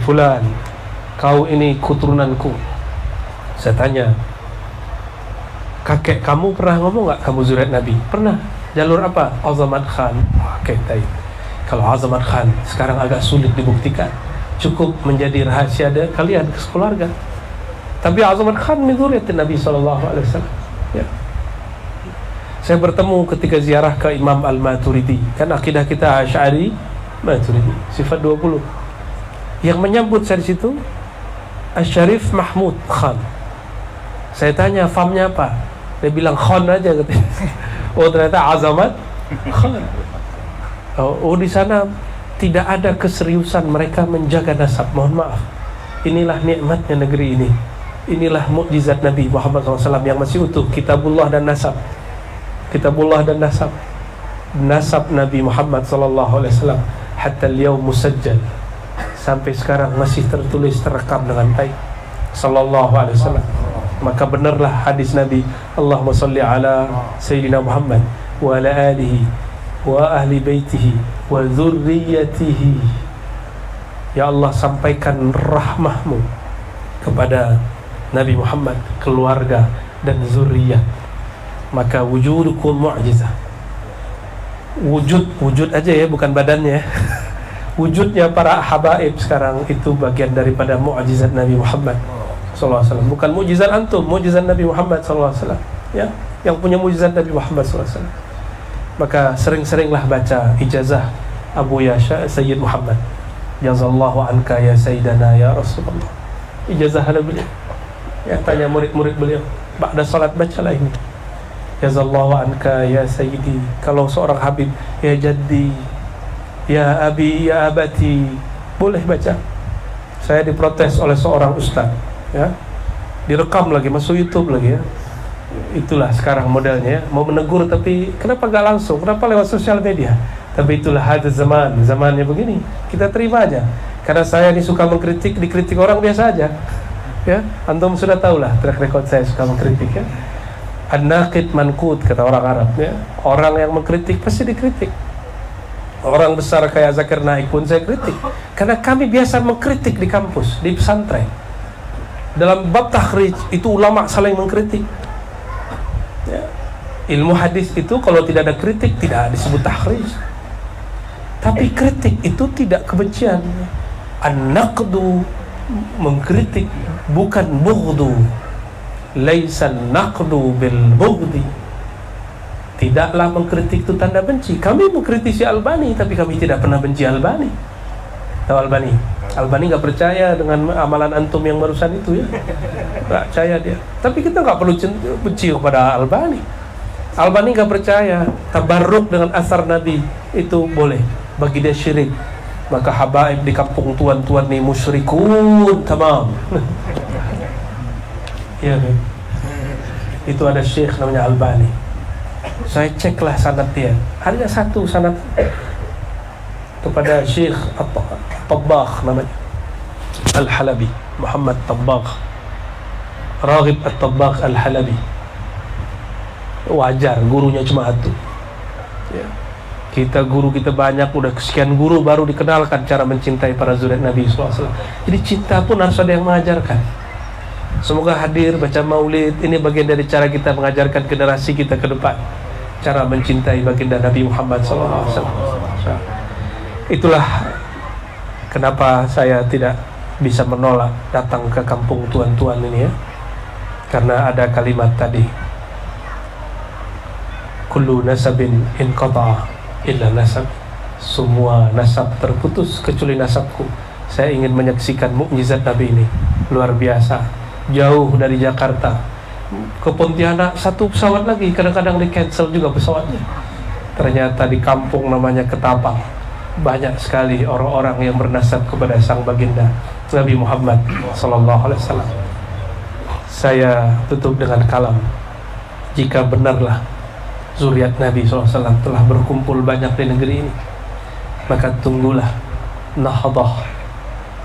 Fulan, kau ini keturunanku. Saya tanya, kakek kamu pernah ngomong nggak kamu zuriat Nabi? Pernah. Jalur apa? Azamat Khan. Oke, baik. Kalau Azamat Khan sekarang agak sulit dibuktikan, cukup menjadi rahasia kalian ke keluarga. Tapi Azamat Khan min zuriat Nabi sallallahu alaihi wasallam ya. Saya bertemu ketika ziarah ke Imam Al-Maturidi. Kan akidah kita Asy'ari Maturidi, sifat 20. Yang menyambut saya di situ Asy-Syarif Mahmud Khan. Saya tanya famnya apa? Dia bilang Khan aja katanya. Oh ternyata Azamat Khan. Oh di sana tidak ada keseriusan mereka menjaga nasab. Mohon maaf. Inilah nikmatnya negeri ini. Inilah mukjizat Nabi Muhammad SAW yang masih utuh. Kitabullah dan nasab. Kitabullah dan nasab. Nasab Nabi Muhammad SAW hatta al-yawm musajjal. Sampai sekarang masih tertulis, terekam dengan baik. Sallallahu alaihi wasallam. Maka benarlah hadis Nabi, Allahumma salli ala Sayyidina Muhammad wa ala alihi wa ahli baitihi wa dzurriyyatihi. Ya Allah, sampaikan rahmahmu kepada Nabi Muhammad, keluarga dan zuriyat. Maka wujudukum mu'jizah. Wujud aja ya, bukan badannya. Wujudnya para habaib sekarang itu bagian daripada mukjizat Nabi Muhammad SAW. Bukan mukjizat antum, mukjizat Nabi Muhammad SAW ya, yang punya mukjizat Nabi Muhammad SAW. Maka sering-seringlah baca ijazah Abu Yasha Sayyid Muhammad, jazallahu anka ya Sayyidana ya Rasulullah. Ijazah ada beliau ya, tanya murid-murid beliau ba'da salat, bacalah ini, jazallahu anka ya Sayyidi. Kalau seorang habib, ya Jaddi, ya Abi, ya Abati, boleh baca. Saya diprotes oleh seorang ustaz ya, direkam lagi, masuk YouTube lagi ya. Itulah sekarang modelnya, mau menegur tapi kenapa gak langsung, kenapa lewat sosial media. Tapi itulah hadis zaman, zamannya begini. Kita terima aja. Karena saya ini suka mengkritik, dikritik orang biasa aja. Ya, antum sudah tahulah track record saya suka mengkritik ya. An-naqid manqud kata orang Arab ya. Orang yang mengkritik pasti dikritik. Orang besar kayak Zakir Naik pun saya kritik. Karena kami biasa mengkritik di kampus, di pesantren. Dalam bab takhrij itu ulama saling mengkritik. Ya. Ilmu hadis itu kalau tidak ada kritik tidak disebut takhrij. Tapi kritik itu tidak kebencian. An-naqdu mengkritik bukan bughdu. Laisa an-naqdu bil bughdi. Tidaklah mengkritik itu tanda benci. Kami mengkritisi Albani tapi kami tidak pernah benci Albani. Tahu Albani? Albani nggak percaya dengan amalan antum yang barusan itu ya. Nggak percaya dia. Tapi kita nggak perlu benci kepada Albani. Albani nggak percaya tabarruk dengan asar Nabi itu boleh. Bagi dia syirik. Maka habaib di kampung tuan-tuan nih musyrikun tamam. Iya kan? Itu ada syekh namanya Albani. Saya ceklah sanad dia. Ada satu sanad kepada Syekh At-Tabbagh namanya Al-Halabi, Muhammad Tabbagh, Raghib At-Tabbagh Al-Halabi. Wajar gurunya cuma satu ya. Kita guru kita banyak, udah sekian guru baru dikenalkan cara mencintai para zuriat Nabi SAW. Jadi cinta pun harus ada yang mengajarkan. Semoga hadir baca maulid. Ini bagian dari cara kita mengajarkan generasi kita ke depan cara mencintai baginda Nabi Muhammad SAW. Itulah kenapa saya tidak bisa menolak datang ke kampung tuan-tuan ini ya. Karena ada kalimat tadi, kullu nasabin inqata'a illa nasab. Semua nasab terputus kecuali nasabku. Saya ingin menyaksikan mukjizat Nabi ini. Luar biasa. Jauh dari Jakarta ke Pontianak, satu pesawat lagi. Kadang-kadang di cancel juga pesawatnya. Ternyata di kampung namanya Ketapang banyak sekali orang-orang yang bernasab kepada sang baginda Nabi Muhammad sallallahu alaihi wasallam. Saya tutup dengan kalam. Jika benarlah zuriat Nabi SAW telah berkumpul banyak di negeri ini, maka tunggulah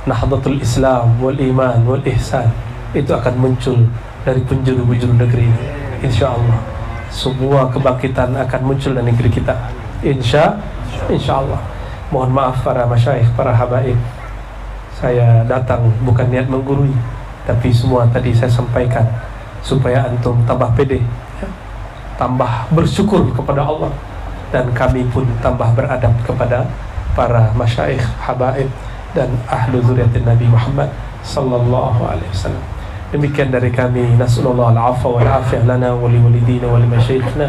nahdatul Islam wal iman wal ihsan itu akan muncul dari penjuru-penjuru negeri ini. Insya Allah semua kebangkitan akan muncul di negeri kita. Insya Allah. Mohon maaf para masyayikh, para habaib, saya datang bukan niat menggurui, tapi semua tadi saya sampaikan supaya antum tambah pede, tambah bersyukur kepada Allah, dan kami pun tambah beradab kepada para masyayikh, habaib dan ahlu zuriatin Nabi Muhammad sallallahu alaihi wasallam. Demikian dari kami. Nasallallahu al-afwa wal afiyah lana wa li walidina wa li masyayikhna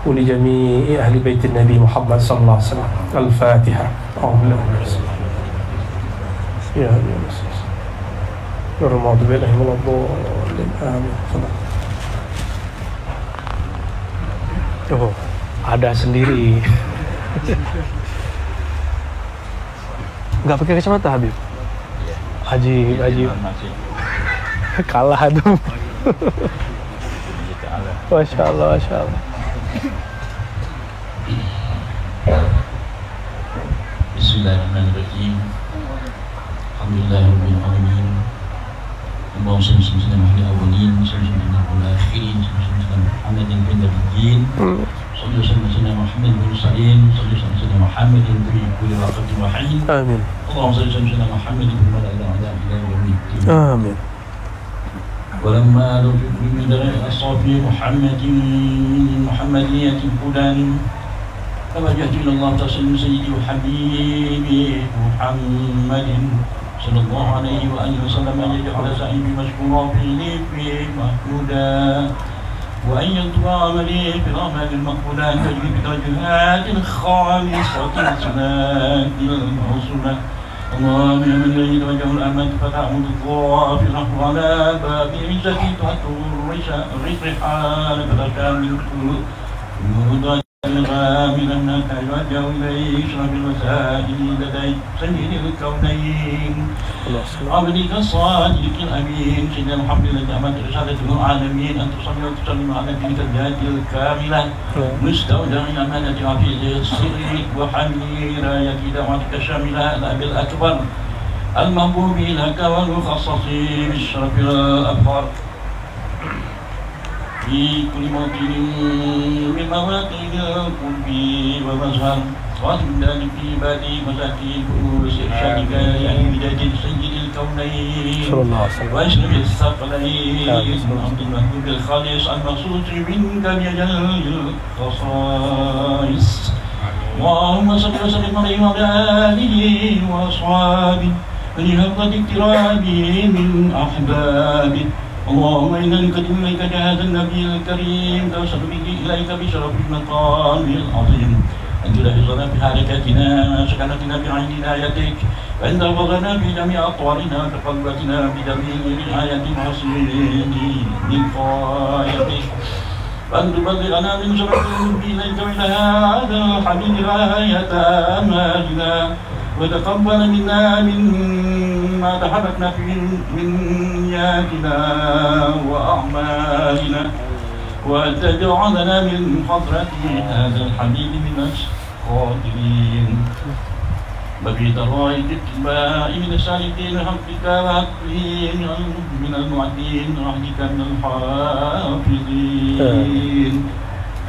wa li jami'i ahli baitin Nabi Muhammad sallallahu alaihi wasallam. Al-Fatihah. Ya Oh, ada sendiri. Nggak pakai kacamata Habib? Haji. Kalah tuh. Masya Allah. Bismillahirrahmanirrahim. Alhamdulillahirabbil alamin. Allahumma shalli ala sayyidina awwalin, sayyidina akhirin, sayyidina Muhammadin bin nabiyyin. Sallallahu alaihi Muhammad bin Salim, sallallahu alaihi Muhammad bin kulli waqtin wa hin. Amin. Allahumma salli ala sayyidina Muhammad bin ila yaumiddin. Amin. ولما رجع من أصحاب محمدية فلان توجهت إلى الله تعالى سيدي وحبيبي محمد صلى الله عليه وآله وسلم أن يجعل سعيد مشكورا في محمودا وأن يطبع عملي برحمة المقبولات تجري بدرجات خالصة سنات الموصولة. اللهم يا من ليل وجه الأمد فتعود الظافر على باب عزتي تحت الرحال فتكامل من أنك يوجه إليه أشرف الوسائل لدي سيد الكونين عبدك الصادق الأمين سيدنا محمد الذي أمانت رسالة العالمين أن تصلي وتسلم على تلك الذات الكاملة مستودع أمانة حفيظ السر وحمي راية دعوتك الشاملة الأب الأكبر المحبوب لك والمخصص بالشرف الأكبر في كل موطن من مواطن القرب ومظهر وتمداد في بادي مساكين كؤوس إرشادك يعني بداية سيد الكونين وأشرف الثقلين عبد المحبوب الخالص المخصوص منك بأجل الخصائص اللهم صل وسلم عليه وعلى آله وأصحابه لحفظة اقترابه من أحبابه اللهم إنا نقدم إليك هذا النبي الكريم توسل به إليك بشرف المقام العظيم أن تلاحظنا في حركاتنا سكنتنا بعين عنايتك وأن تحفظنا في جميع أطوارنا وتقلبتنا بجميع رعاية وحسين وقايتك وأن تبلغنا من شرف الحب إليك وإلى هذا الحبيب غاية آمالنا وتقبل منا مما تحركنا في من نياتنا وأعمالنا وأن تجعلنا من حضرة هذا الحبيب من الخاطرين بقيت الرائد اتباع من السالكين حقك وحقهم من المعدين رحمك من الحافظين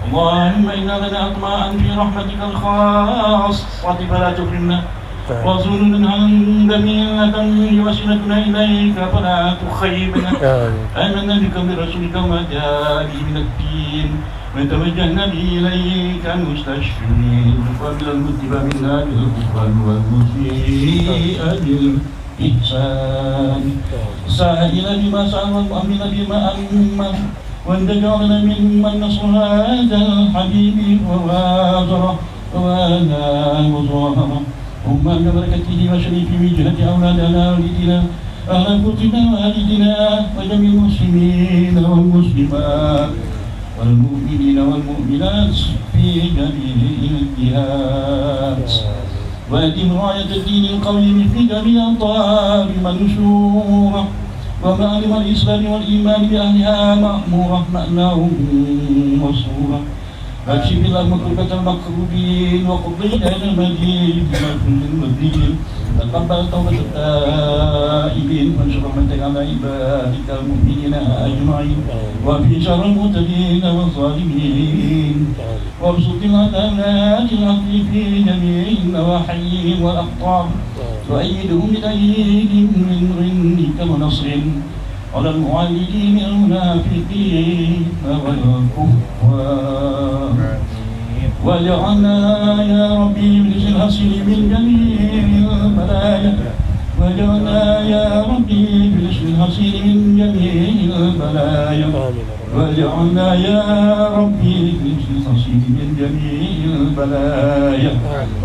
اللهم إنا لنا أطماعا في رحمتك الخاصة فلا تكرمنا وظننا جميلة وسيلتنا إليك فلا تخيبنا آمنا بك برسولك وما جاء به من الدين وتوجهنا به إليك مستشفين ومن المتبع منا بالغفران والمسيء بالإحسان سائلا بما سأل والمؤمن بما أمن وأن تجعلنا ممن نصر هذا الحبيب ووازره ووانا وظاهره اللهم ببركته وشريف وجهة أولادنا والدنا أهل أنفسنا ووالدنا وجميع المسلمين والمسلمات والمؤمنين والمؤمنات في جميع الجهات وأتم راية الدين القويم في جميع أطراف منشورة ومعلم الإسلام والإيمان بأهلها مأمورة مأناهم مصورة أكشف اللهم كربة المكروبين وقضي دين المدين بما كل المدين تقبل توبة التائبين وانشر رحمتك على عبادك المؤمنين أجمعين وفي شر المعتدين والظالمين وابسط العدالات العدل في جميع النواحي والأقطار وأيدهم بتأييد من غنك ونصر على المعاندين المنافقين والكفار واجعلنا يا ربي بلسان الحصين من جميع البلايا واجعلنا يا ربي بلسان الحصين من جميع البلايا واجعلنا يا ربي بلسان الحصين من جميع البلايا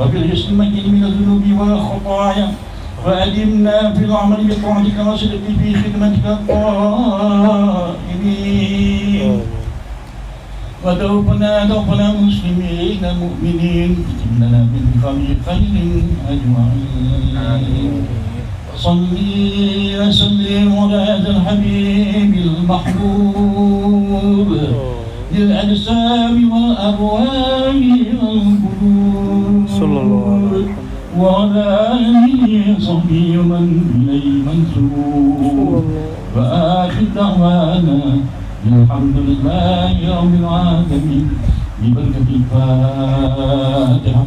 وبالجسم المكين من الذنوب والخطايا وأدمنا في العمل بطاعتك وصدق في خدمتك القائمين وتوفنا مسلمين مؤمنين إننا من خير أجمعين صلي وسلم على هذا الحبيب المحبوب للأجسام والأرواح والقلوب صلى الله عليه وسلم وعلى آله وصحبه ومن إليه منسوب وآخر دعوانا الحمد لله رب العالمين ببركة الفاتحة.